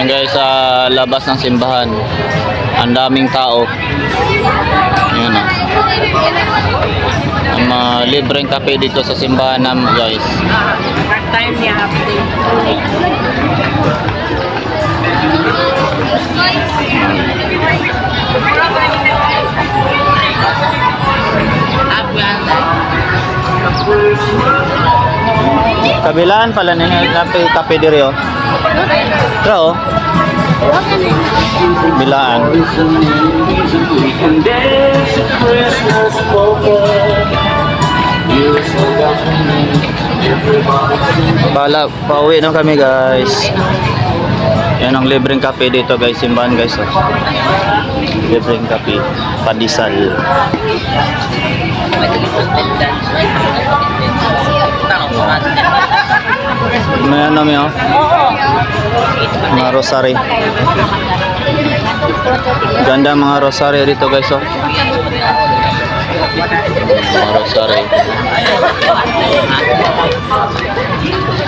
Ayan guys, sa labas ng simbahan. Ang daming tao. Ayan na. Ang libreng kape dito sa simbahan namin guys. Part-time niya half-day. Kabilaan pala ni kape diri oh. Pero oh. Bilaan. Bala, pauwi na kami guys. Yan ang libreng kape dito guys, simbahan guys oh. Libreng kape, padisal. May ano may oh. Mga rosary. Ganda mga rosary dito guys oh. Mga rosary.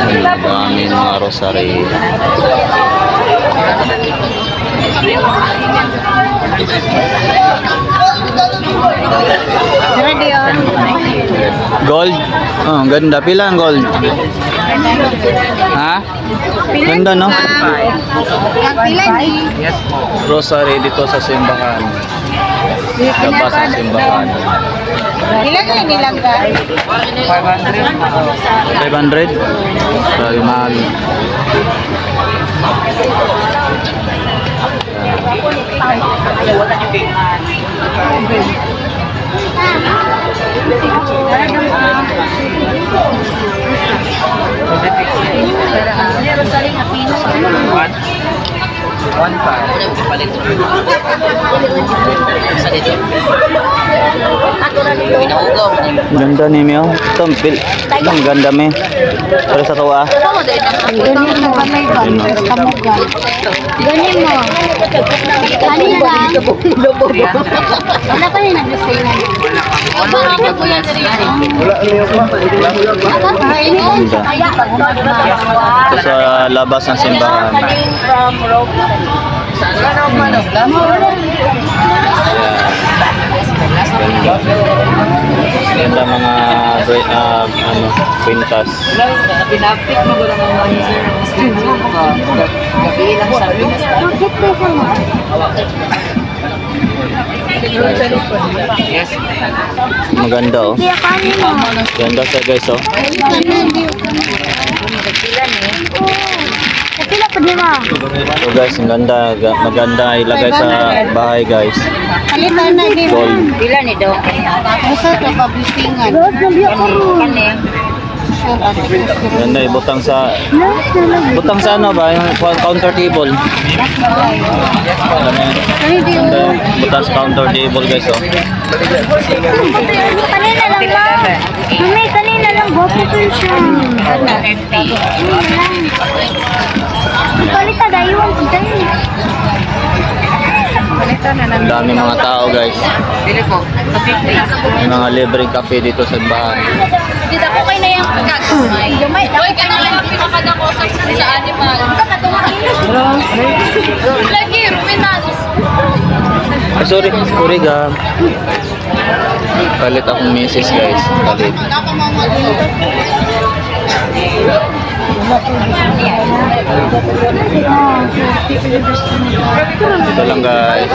Ang dami mga rosary. Gold? Oh, ganda. Pila ang gold? Ha? Ganda no? Rosary dito sa simbahan. Labas ng simbahan. Ilan na nilang ka? 500? Sabi mahal. Ganda ni Mio. Tampil. Ang ganda me. Para sa tuwa. Ganyan mo kamay ba? Ganyan mo. Ano na lang? Wala pa rin nag-say na yan. Wala ka po yan sa Ito sa labas ng simbahan. Ganda mga ano, pintas. Pinapik mo ko lang ang mga sir. Gabi lang sa Pinas. Yes. Maganda oh. Ganda siya guys oh. Kapila pa di ba? So guys, ang ganda. Maganda ilagay sa bahay guys. Kalitan na din. Gold. Pila ni do? Basta ito pabisingan. Kani. Ganda ibutang sa ano ba? Yung counter table. Ganda butang sa counter table guys oh. Kanina lang ba? Mami, kanina lang ba? Siya. 50. Palita dayuan ko dahil. Ang dami mga tao guys. May mga libreng cafe dito sa bahay. Dito ko kayo na yung pagkakamay. Gamay. Uy, kanina yung pinakadako sa animal. Lagi, ruminanos. Sorry ga. Kalit akong misis guys. Kalit. Ito lang guys.